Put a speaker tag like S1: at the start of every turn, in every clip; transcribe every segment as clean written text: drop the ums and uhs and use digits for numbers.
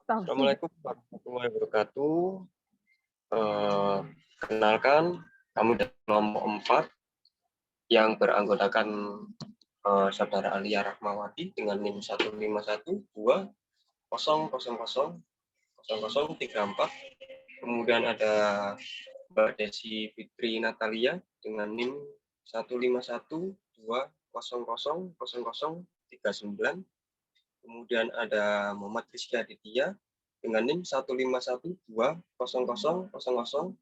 S1: Assalamualaikum warahmatullahi wabarakatuh. Kenalkan, kami dari kelompok 4 yang beranggotakan Saudara Alia Rahmawati dengan NIM 15120000034. Kemudian ada Mbak Desi Fitri Natalia dengan NIM 15120000039. Kemudian ada Muhammad Rizky Aditya dengan NIM 15120000044.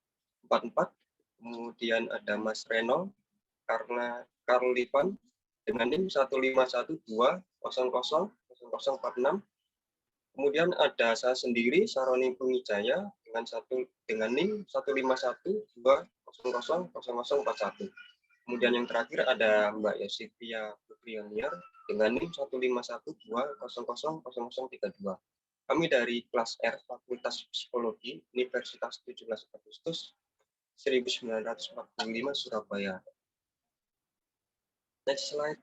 S1: Kemudian ada Mas Reno Karlivan dengan NIM 15120000046. Kemudian ada saya sendiri, Saroni Pungijaya, dengan NIM 15120000041. Kemudian yang terakhir ada Mbak Yosifia Putrianiar dengan NIM 15120000032. Kami dari kelas R Fakultas Psikologi Universitas 17 Agustus 1945 Surabaya. Next slide.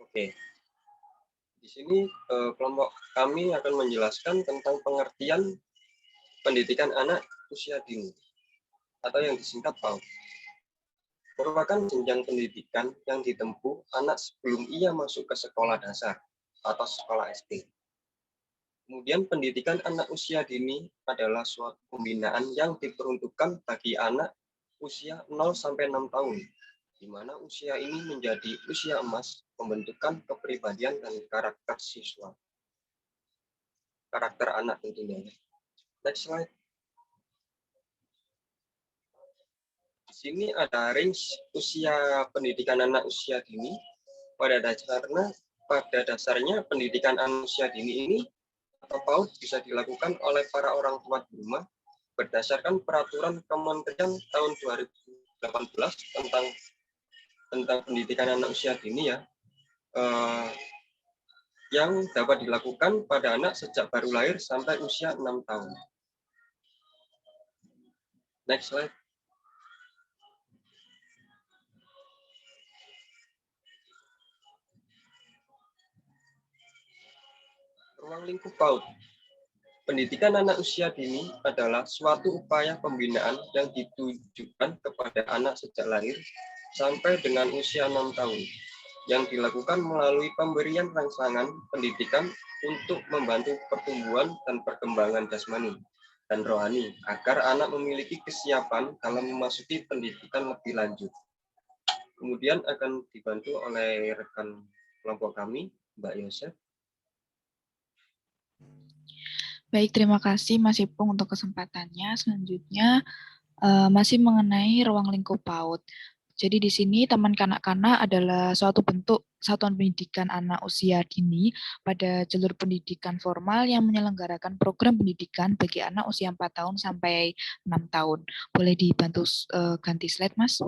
S1: Oke. Di sini kelompok kami akan menjelaskan tentang pengertian pendidikan anak usia dini atau yang disingkat PAUD. Merupakan jenjang pendidikan yang ditempuh anak sebelum ia masuk ke sekolah dasar atau sekolah SD. Kemudian pendidikan anak usia dini adalah suatu pembinaan yang diperuntukkan bagi anak usia 0-6 tahun, di mana usia ini menjadi usia emas pembentukan kepribadian dan karakter siswa. Karakter anak tentunya. Next slide. Di sini ada range usia pendidikan anak usia dini. Pada dasarnya pendidikan anak usia dini ini atau PAUD bisa dilakukan oleh para orang tua di rumah berdasarkan peraturan Kementerian tahun 2018 tentang pendidikan anak usia dini ya, yang dapat dilakukan pada anak sejak baru lahir sampai usia 6 tahun. Next slide. Ruang lingkup PAUD. Pendidikan anak usia dini adalah suatu upaya pembinaan yang ditujukan kepada anak sejak lahir sampai dengan usia 6 tahun, yang dilakukan melalui pemberian rangsangan pendidikan untuk membantu pertumbuhan dan perkembangan jasmani dan rohani, agar anak memiliki kesiapan dalam memasuki pendidikan lebih lanjut. Kemudian akan dibantu oleh rekan kelompok kami, Mbak Yosef.
S2: Baik, terima kasih Mas Ipung untuk kesempatannya. Selanjutnya masih mengenai ruang lingkup PAUD. Jadi di sini Taman Kanak-kanak adalah suatu bentuk satuan pendidikan anak usia dini pada jalur pendidikan formal yang menyelenggarakan program pendidikan bagi anak usia 4 tahun sampai 6 tahun. Boleh dibantu ganti slide, Mas?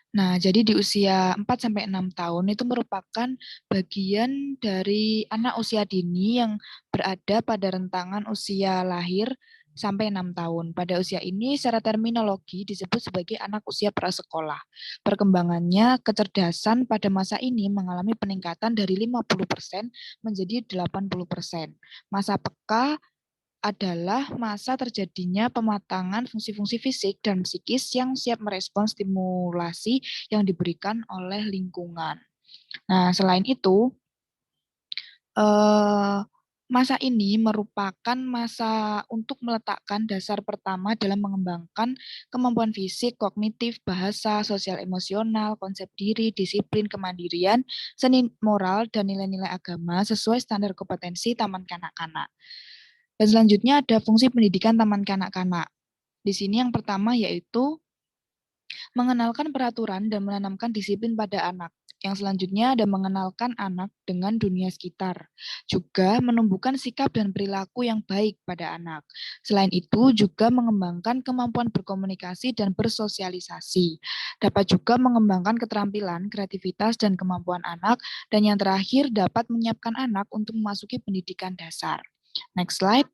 S2: Nah, jadi di usia 4-6 tahun itu merupakan bagian dari anak usia dini yang berada pada rentangan usia lahir sampai 6 tahun. Pada usia ini secara terminologi disebut sebagai anak usia prasekolah. Perkembangannya, kecerdasan pada masa ini mengalami peningkatan dari 50% menjadi 80%. Masa peka adalah masa terjadinya pematangan fungsi-fungsi fisik dan psikis yang siap merespon stimulasi yang diberikan oleh lingkungan. Nah, selain itu, masa ini merupakan masa untuk meletakkan dasar pertama dalam mengembangkan kemampuan fisik, kognitif, bahasa, sosial emosional, konsep diri, disiplin, kemandirian, seni moral, dan nilai-nilai agama sesuai standar kompetensi Taman Kanak-kanak. Dan selanjutnya ada fungsi pendidikan taman kanak-kanak. Di sini yang pertama yaitu mengenalkan peraturan dan menanamkan disiplin pada anak. Yang selanjutnya ada mengenalkan anak dengan dunia sekitar. Juga menumbuhkan sikap dan perilaku yang baik pada anak. Selain itu juga mengembangkan kemampuan berkomunikasi dan bersosialisasi. Dapat juga mengembangkan keterampilan, kreativitas, dan kemampuan anak. Dan yang terakhir dapat menyiapkan anak untuk memasuki pendidikan dasar. Next slide.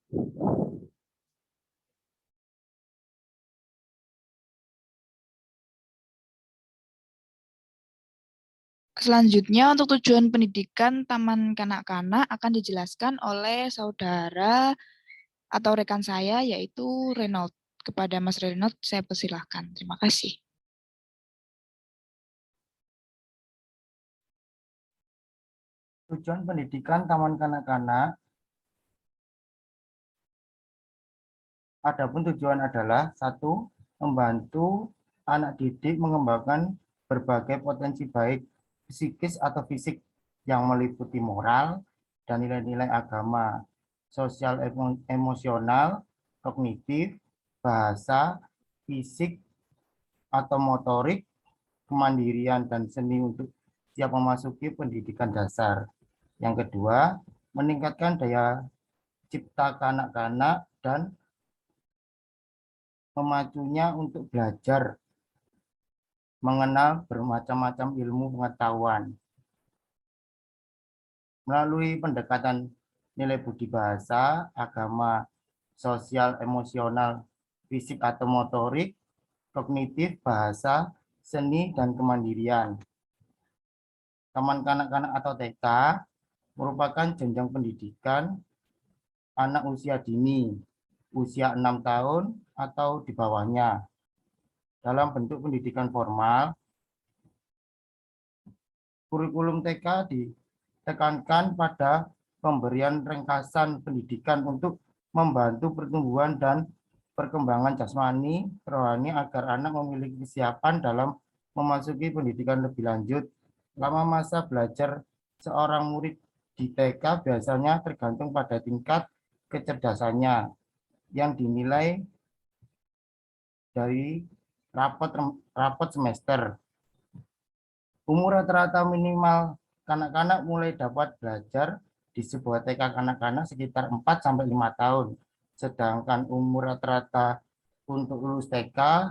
S2: Selanjutnya untuk tujuan pendidikan Taman Kanak-kanak akan dijelaskan oleh saudara atau rekan saya yaitu Reynold. Kepada Mas Reynold saya persilahkan. Terima kasih.
S3: Tujuan pendidikan Taman Kanak-kanak. Adapun tujuan adalah satu, membantu anak didik mengembangkan berbagai potensi baik psikis atau fisik yang meliputi moral dan nilai-nilai agama, sosial emosional, kognitif, bahasa, fisik atau motorik, kemandirian dan seni untuk siap memasuki pendidikan dasar. Yang kedua, meningkatkan daya cipta kanak-kanak dan memacunya untuk belajar mengenal bermacam-macam ilmu pengetahuan. Melalui pendekatan nilai budi bahasa, agama, sosial, emosional, fisik atau motorik, kognitif, bahasa, seni, dan kemandirian. Taman kanak-kanak atau TK merupakan jenjang pendidikan anak usia dini, usia 6 tahun atau di bawahnya. Dalam bentuk pendidikan formal, kurikulum TK ditekankan pada pemberian ringkasan pendidikan untuk membantu pertumbuhan dan perkembangan jasmani, rohani agar anak memiliki kesiapan dalam memasuki pendidikan lebih lanjut. Lama masa belajar seorang murid di TK biasanya tergantung pada tingkat kecerdasannya yang dinilai dari rapot semester. Umur rata-rata minimal kanak-kanak mulai dapat belajar di sebuah TK kanak-kanak sekitar 4-5 tahun. Sedangkan umur rata-rata untuk lulus TK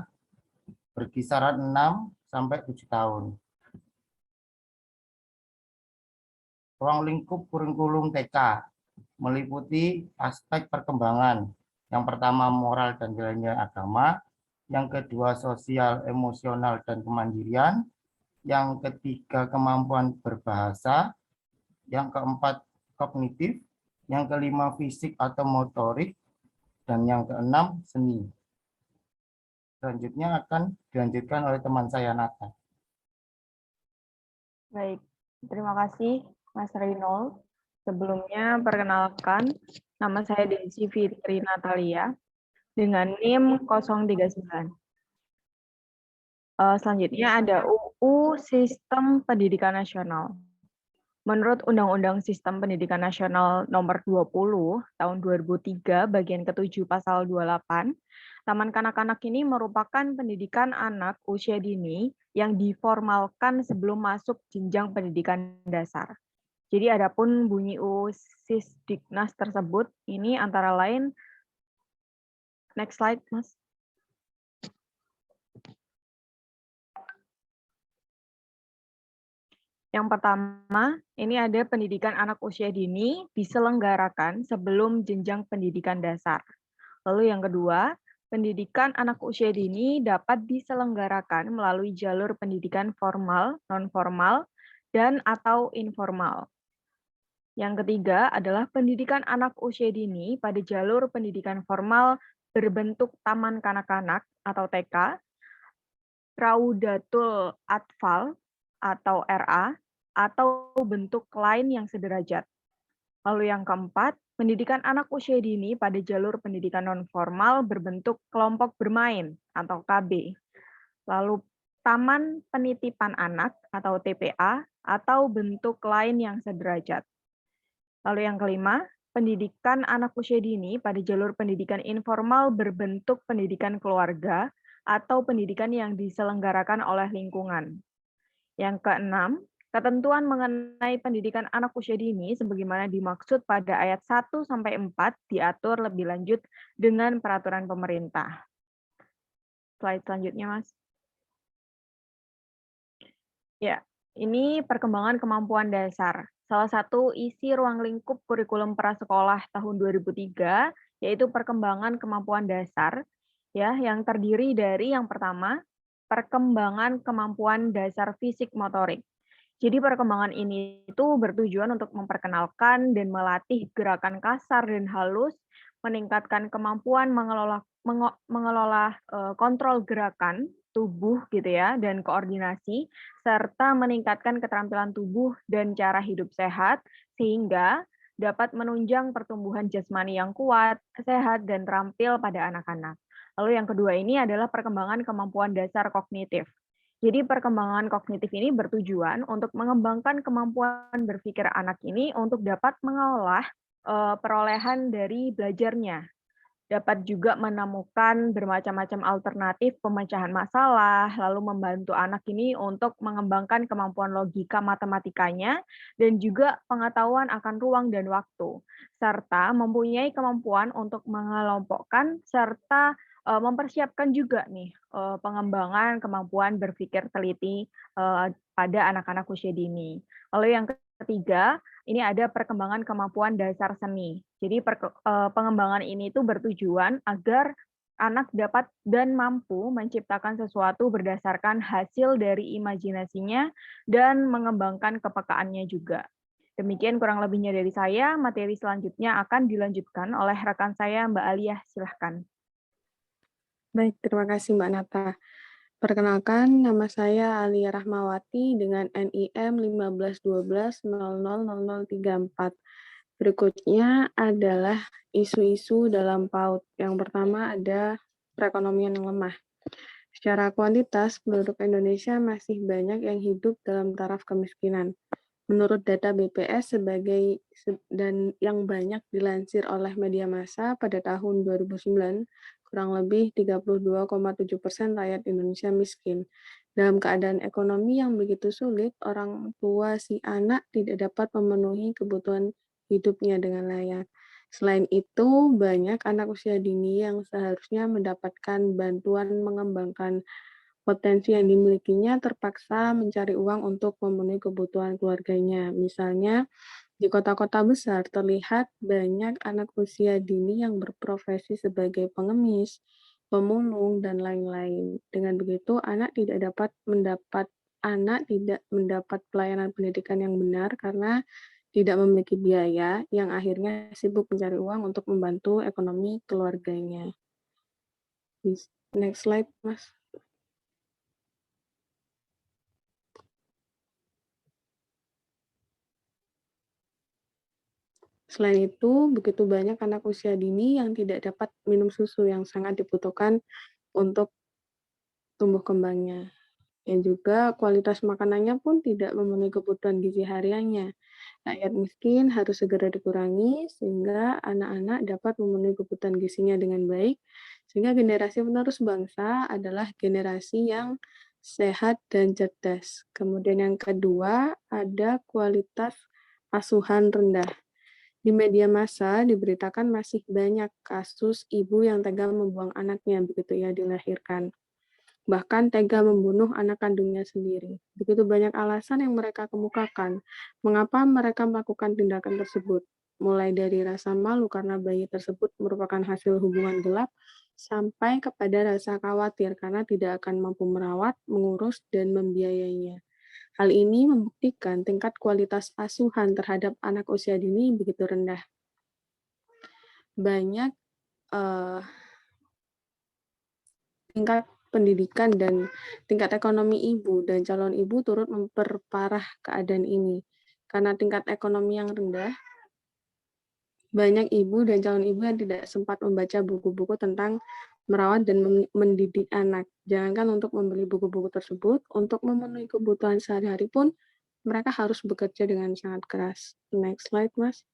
S3: berkisaran 6-7 tahun. Ruang lingkup kurikulum TK meliputi aspek perkembangan. Yang pertama moral dan nilai agama, yang kedua sosial, emosional, dan kemandirian, yang ketiga kemampuan berbahasa, yang keempat kognitif, yang kelima fisik atau motorik, dan yang keenam seni. Selanjutnya akan dilanjutkan oleh teman saya Nata.
S4: Baik, terima kasih Mas Reynold. Sebelumnya perkenalkan, nama saya Desi Fitri Natalia dengan NIM 039. Selanjutnya ada UU Sistem Pendidikan Nasional. Menurut Undang-Undang Sistem Pendidikan Nasional Nomor 20 Tahun 2003 Bagian ke-7 Pasal 28, Taman Kanak-kanak ini merupakan pendidikan anak usia dini yang diformalkan sebelum masuk jenjang pendidikan dasar. Jadi adapun bunyi UU Sisdiknas tersebut ini antara lain, next slide Mas. Yang pertama, ini ada pendidikan anak usia dini diselenggarakan sebelum jenjang pendidikan dasar. Lalu yang kedua, pendidikan anak usia dini dapat diselenggarakan melalui jalur pendidikan formal, non-formal, dan atau informal. Yang ketiga adalah pendidikan anak usia dini pada jalur pendidikan formal berbentuk taman kanak-kanak atau TK, Raudatul Atfal atau RA, atau bentuk lain yang sederajat. Lalu yang keempat, pendidikan anak usia dini pada jalur pendidikan non-formal berbentuk kelompok bermain atau KB. Lalu taman penitipan anak atau TPA atau bentuk lain yang sederajat. Lalu yang kelima, pendidikan anak usia dini pada jalur pendidikan informal berbentuk pendidikan keluarga atau pendidikan yang diselenggarakan oleh lingkungan. Yang keenam, ketentuan mengenai pendidikan anak usia dini sebagaimana dimaksud pada ayat 1-4 diatur lebih lanjut dengan peraturan pemerintah. Slide selanjutnya, Mas. Ya, ini perkembangan kemampuan dasar. Salah satu isi ruang lingkup kurikulum prasekolah tahun 2003 yaitu perkembangan kemampuan dasar ya yang terdiri dari yang pertama perkembangan kemampuan dasar fisik motorik. Jadi perkembangan ini itu bertujuan untuk memperkenalkan dan melatih gerakan kasar dan halus, meningkatkan kemampuan mengelola kontrol gerakan tubuh gitu ya, dan koordinasi, serta meningkatkan keterampilan tubuh dan cara hidup sehat, sehingga dapat menunjang pertumbuhan jasmani yang kuat, sehat, dan terampil pada anak-anak. Lalu yang kedua ini adalah perkembangan kemampuan dasar kognitif. Jadi perkembangan kognitif ini bertujuan untuk mengembangkan kemampuan berpikir anak ini untuk dapat mengolah perolehan dari belajarnya. Dapat juga menemukan bermacam-macam alternatif pemecahan masalah, lalu membantu anak ini untuk mengembangkan kemampuan logika matematikanya dan juga pengetahuan akan ruang dan waktu, serta mempunyai kemampuan untuk mengelompokkan serta mempersiapkan juga nih pengembangan kemampuan berpikir teliti pada anak-anak usia dini. Lalu yang ketiga, ini ada perkembangan kemampuan dasar seni. Jadi pengembangan ini itu bertujuan agar anak dapat dan mampu menciptakan sesuatu berdasarkan hasil dari imajinasinya dan mengembangkan kepekaannya juga. Demikian kurang lebihnya dari saya. Materi selanjutnya akan dilanjutkan oleh rekan saya, Mbak Aliyah. Silahkan.
S5: Baik, terima kasih Mbak Nata. Perkenalkan, nama saya Alia Rahmawati dengan NIM 1512000034. Berikutnya adalah isu-isu dalam PAUD. Yang pertama ada perekonomian yang lemah. Secara kuantitas, penduduk Indonesia masih banyak yang hidup dalam taraf kemiskinan. Menurut data BPS dan yang banyak dilansir oleh media massa pada tahun 2009, kurang lebih 32,7% rakyat Indonesia miskin. Dalam keadaan ekonomi yang begitu sulit, orang tua si anak tidak dapat memenuhi kebutuhan hidupnya dengan layak. Selain itu, banyak anak usia dini yang seharusnya mendapatkan bantuan mengembangkan potensi yang dimilikinya terpaksa mencari uang untuk memenuhi kebutuhan keluarganya. Misalnya, di kota-kota besar terlihat banyak anak usia dini yang berprofesi sebagai pengemis, pemulung, dan lain-lain. Dengan begitu, anak tidak mendapat pelayanan pendidikan yang benar karena tidak memiliki biaya yang akhirnya sibuk mencari uang untuk membantu ekonomi keluarganya. Next slide, Mas. Selain itu, begitu banyak anak usia dini yang tidak dapat minum susu yang sangat dibutuhkan untuk tumbuh kembangnya. Dan juga kualitas makanannya pun tidak memenuhi kebutuhan gizi hariannya. Rakyat miskin harus segera dikurangi sehingga anak-anak dapat memenuhi kebutuhan gizinya dengan baik, sehingga generasi penerus bangsa adalah generasi yang sehat dan cerdas. Kemudian yang kedua, ada kualitas asuhan rendah. Di media massa diberitakan masih banyak kasus ibu yang tega membuang anaknya begitu ia dilahirkan. Bahkan tega membunuh anak kandungnya sendiri. Begitu banyak alasan yang mereka kemukakan, mengapa mereka melakukan tindakan tersebut. Mulai dari rasa malu karena bayi tersebut merupakan hasil hubungan gelap, sampai kepada rasa khawatir karena tidak akan mampu merawat, mengurus, dan membiayainya. Hal ini membuktikan tingkat kualitas asuhan terhadap anak usia dini begitu rendah. Banyak tingkat pendidikan dan tingkat ekonomi ibu dan calon ibu turut memperparah keadaan ini. Karena tingkat ekonomi yang rendah, banyak ibu dan calon ibu yang tidak sempat membaca buku-buku tentang merawat dan mendidik anak. Jangankan untuk membeli buku-buku tersebut, untuk memenuhi kebutuhan sehari-hari pun mereka harus bekerja dengan sangat keras. Next slide, Mas.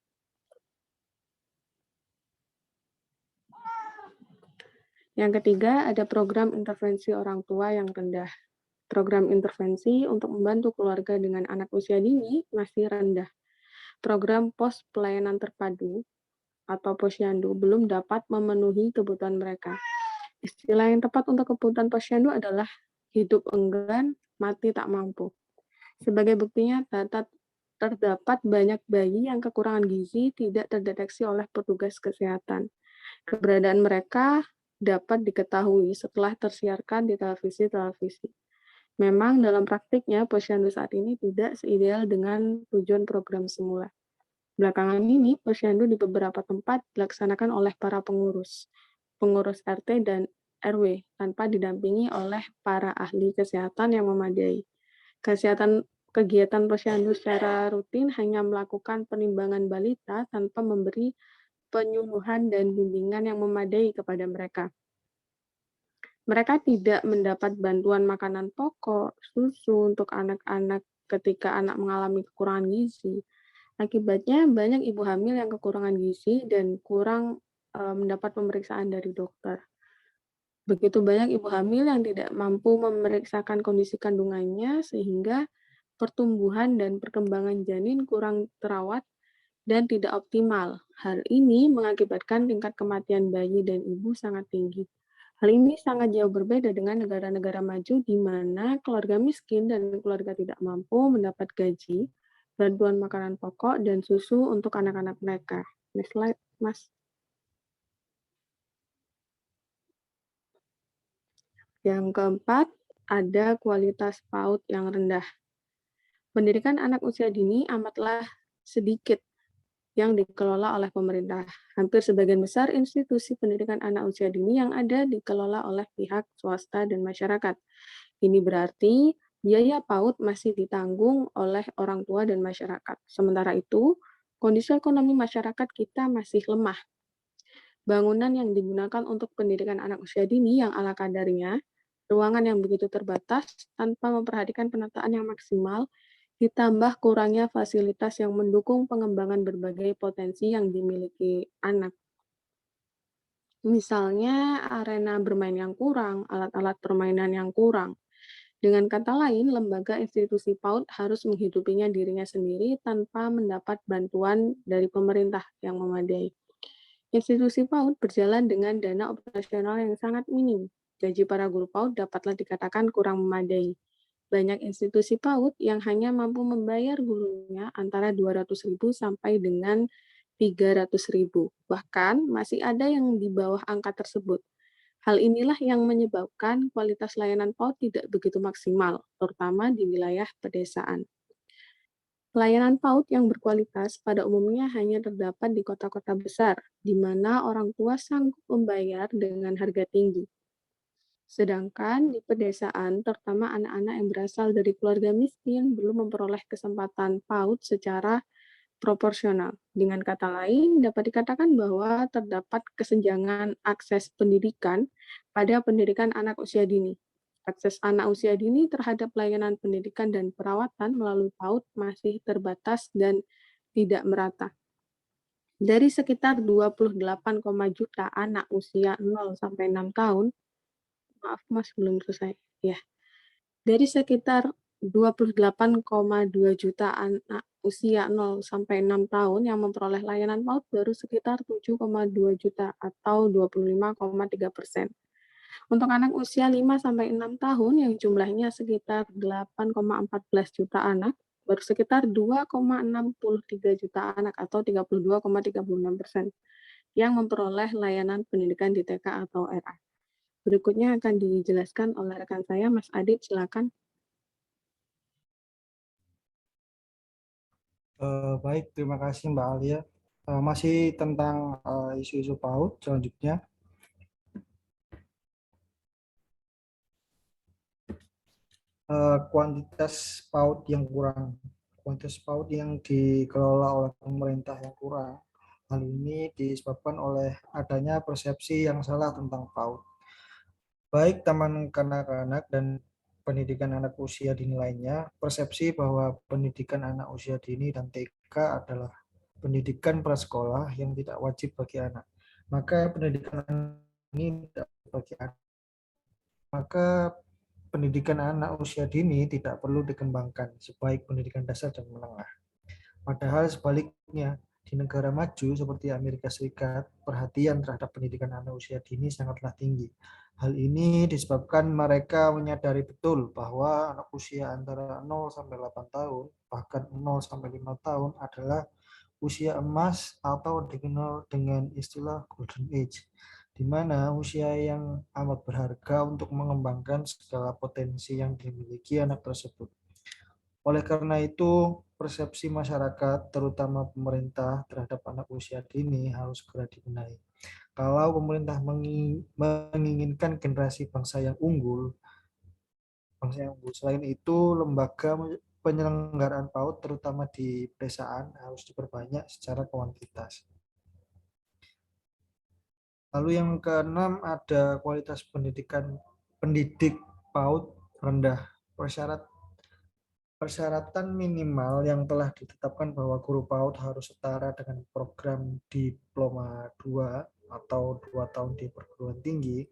S5: Yang ketiga, ada program intervensi orang tua yang rendah. Program intervensi untuk membantu keluarga dengan anak usia dini masih rendah. Program pos pelayanan terpadu atau posyandu belum dapat memenuhi kebutuhan mereka. Istilah yang tepat untuk kebutuhan posyandu adalah hidup enggan, mati tak mampu. Sebagai buktinya, terdapat banyak bayi yang kekurangan gizi tidak terdeteksi oleh petugas kesehatan. Keberadaan mereka dapat diketahui setelah tersiarkan di televisi. Memang dalam praktiknya posyandu saat ini tidak seideal dengan tujuan program semula. Belakangan ini, posyandu di beberapa tempat dilaksanakan oleh para pengurus RT dan RW, tanpa didampingi oleh para ahli kesehatan yang memadai. Kegiatan posyandu secara rutin hanya melakukan penimbangan balita tanpa memberi penyuluhan dan bimbingan yang memadai kepada mereka. Mereka tidak mendapat bantuan makanan pokok, susu untuk anak-anak ketika anak mengalami kekurangan gizi. Akibatnya banyak ibu hamil yang kekurangan gizi dan kurang mendapat pemeriksaan dari dokter. Begitu banyak ibu hamil yang tidak mampu memeriksakan kondisi kandungannya sehingga pertumbuhan dan perkembangan janin kurang terawat dan tidak optimal. Hal ini mengakibatkan tingkat kematian bayi dan ibu sangat tinggi. Hal ini sangat jauh berbeda dengan negara-negara maju di mana keluarga miskin dan keluarga tidak mampu mendapat gaji, bantuan makanan pokok, dan susu untuk anak-anak mereka. Next slide, Mas. Yang keempat, ada kualitas PAUD yang rendah. Pendidikan anak usia dini amatlah sedikit yang dikelola oleh pemerintah. Hampir sebagian besar institusi pendidikan anak usia dini yang ada dikelola oleh pihak swasta dan masyarakat. Ini berarti biaya PAUD masih ditanggung oleh orang tua dan masyarakat. Sementara itu, kondisi ekonomi masyarakat kita masih lemah. Bangunan yang digunakan untuk pendidikan anak usia dini yang ala kadarnya, ruangan yang begitu terbatas tanpa memperhatikan penataan yang maksimal, ditambah kurangnya fasilitas yang mendukung pengembangan berbagai potensi yang dimiliki anak. Misalnya arena bermain yang kurang, alat-alat permainan yang kurang. Dengan kata lain, lembaga institusi PAUD harus menghidupinya dirinya sendiri tanpa mendapat bantuan dari pemerintah yang memadai. Institusi PAUD berjalan dengan dana operasional yang sangat minim. Gaji para guru PAUD dapatlah dikatakan kurang memadai. Banyak institusi PAUD yang hanya mampu membayar gurunya antara 200.000 sampai dengan 300.000. Bahkan masih ada yang di bawah angka tersebut. Hal inilah yang menyebabkan kualitas layanan PAUD tidak begitu maksimal, terutama di wilayah pedesaan. Pelayanan PAUD yang berkualitas pada umumnya hanya terdapat di kota-kota besar, di mana orang tua sanggup membayar dengan harga tinggi. Sedangkan di pedesaan, terutama anak-anak yang berasal dari keluarga miskin, belum memperoleh kesempatan PAUD secara proporsional. Dengan kata lain, dapat dikatakan bahwa terdapat kesenjangan akses pendidikan pada pendidikan anak usia dini. Akses anak usia dini terhadap layanan pendidikan dan perawatan melalui PAUD masih terbatas dan tidak merata. Dari sekitar 28, juta anak usia 0 sampai 6 tahun, maaf Mas, belum selesai. Ya. Dari sekitar 28,2 juta anak usia 0 sampai 6 tahun yang memperoleh layanan PAUD baru sekitar 7,2 juta atau 25,3%. Untuk anak usia 5 sampai 6 tahun yang jumlahnya sekitar 8,14 juta anak, baru sekitar 2,63 juta anak atau 32,36% yang memperoleh layanan pendidikan di TK atau RA. Berikutnya akan dijelaskan oleh rekan saya, Mas Adit, silakan.
S3: Baik, terima kasih Mbak Alia. Masih tentang isu-isu PAUD selanjutnya. Kuantitas PAUD yang kurang. Kuantitas PAUD yang dikelola oleh pemerintah yang kurang. Hal ini disebabkan oleh adanya persepsi yang salah tentang PAUD. Baik taman kanak-kanak dan pendidikan anak usia dini lainnya, persepsi bahwa pendidikan anak usia dini dan TK adalah pendidikan prasekolah yang tidak wajib bagi anak. Maka pendidikan ini tidak bagi anak. Maka pendidikan anak usia dini tidak perlu dikembangkan sebaik pendidikan dasar dan menengah. Padahal sebaliknya, di negara maju seperti Amerika Serikat, perhatian terhadap pendidikan anak usia dini sangatlah tinggi. Hal ini disebabkan mereka menyadari betul bahwa anak usia antara 0 sampai 8 tahun, bahkan 0 sampai 5 tahun adalah usia emas atau dikenal dengan istilah golden age,
S6: di mana usia yang amat berharga untuk mengembangkan segala potensi yang dimiliki anak tersebut. Oleh karena itu, persepsi masyarakat, terutama pemerintah terhadap anak usia dini harus segera dibenahi. Kalau pemerintah menginginkan generasi bangsa yang unggul, selain itu, lembaga penyelenggaraan PAUD terutama di pedesaan harus diperbanyak secara kuantitas. Lalu yang keenam ada kualitas pendidik PAUD rendah. Persyaratan minimal yang telah ditetapkan bahwa guru PAUD harus setara dengan program diploma 2 atau 2 tahun di perguruan tinggi.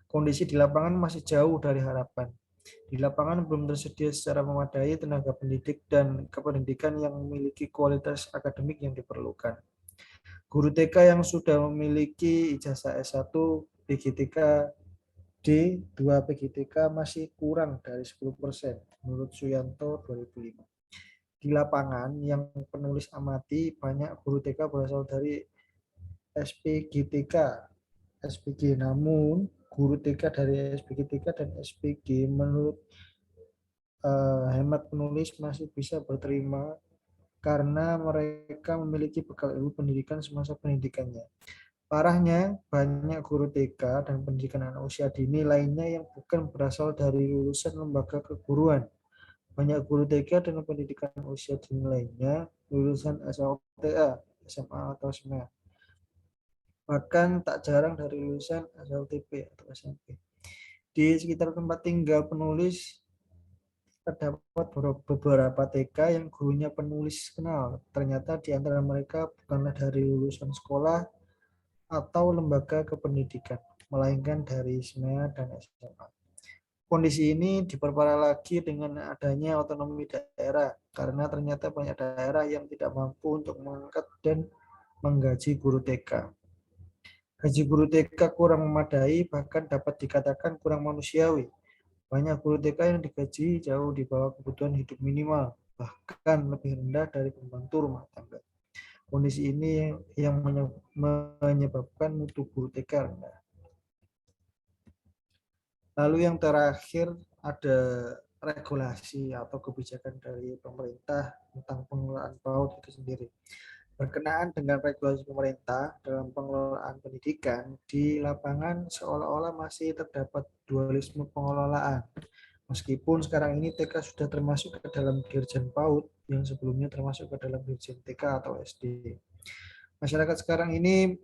S6: Kondisi di lapangan masih jauh dari harapan. Di lapangan belum tersedia secara memadai tenaga pendidik dan kependidikan yang memiliki kualitas akademik yang diperlukan. Guru TK yang sudah memiliki ijazah S1, PGTK D2 PGTK masih kurang dari 10% menurut Suyanto 2005. Di lapangan yang penulis amati banyak guru TK berasal dari SPGTK, SPG, namun guru TK dari SPGTK dan SPG menurut hemat penulis masih bisa berterima karena mereka memiliki bekal ilmu pendidikan semasa pendidikannya. Parahnya, banyak guru TK dan pendidikan anak usia dini lainnya yang bukan berasal dari lulusan lembaga keguruan. Banyak guru TK dan pendidikan usia dini lainnya lulusan SLTA, SMA atau SMA. Bahkan tak jarang dari lulusan SLTP atau SMP. Di sekitar tempat tinggal penulis terdapat beberapa TK yang gurunya penulis kenal. Ternyata di antara mereka bukanlah dari lulusan sekolah atau lembaga kependidikan, melainkan dari SMA dan SMA. Kondisi ini diperparah lagi dengan adanya otonomi daerah, karena ternyata banyak daerah yang tidak mampu untuk mengangkat dan menggaji guru TK. Gaji guru TK kurang memadai, bahkan dapat dikatakan kurang manusiawi. Banyak guru TK yang digaji jauh di bawah kebutuhan hidup minimal, bahkan lebih rendah dari pembantu rumah tangga. Kondisi ini yang menyebabkan mutu guru TK rendah. Lalu yang terakhir ada regulasi atau kebijakan dari pemerintah tentang pengelolaan PAUD itu sendiri. Berkenaan dengan regulasi pemerintah dalam pengelolaan pendidikan, di lapangan seolah-olah masih terdapat dualisme pengelolaan. Meskipun sekarang ini TK sudah termasuk ke dalam Dirjen PAUD yang sebelumnya termasuk ke dalam Dirjen TK atau SD. Masyarakat sekarang ini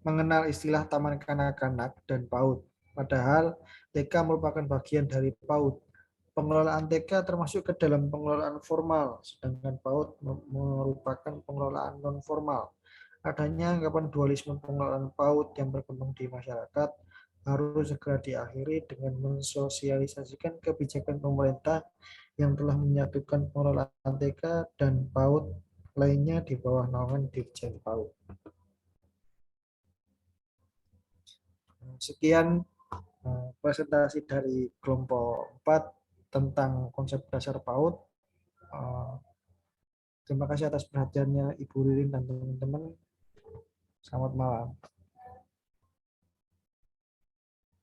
S6: mengenal istilah taman kanak-kanak dan PAUD, padahal TK merupakan bagian dari PAUD. Pengelolaan TK termasuk ke dalam pengelolaan formal, sedangkan PAUD merupakan pengelolaan non-formal. Adanya anggapan dualisme pengelolaan PAUD yang berkembang di masyarakat harus segera diakhiri dengan mensosialisasikan kebijakan pemerintah yang telah menyatukan pengelolaan TK dan PAUD lainnya di bawah naungan Dirjen PAUD. Sekian presentasi dari kelompok 4 tentang konsep dasar PAUD. Terima kasih atas perhatiannya Ibu Ririn dan teman-teman. Selamat malam.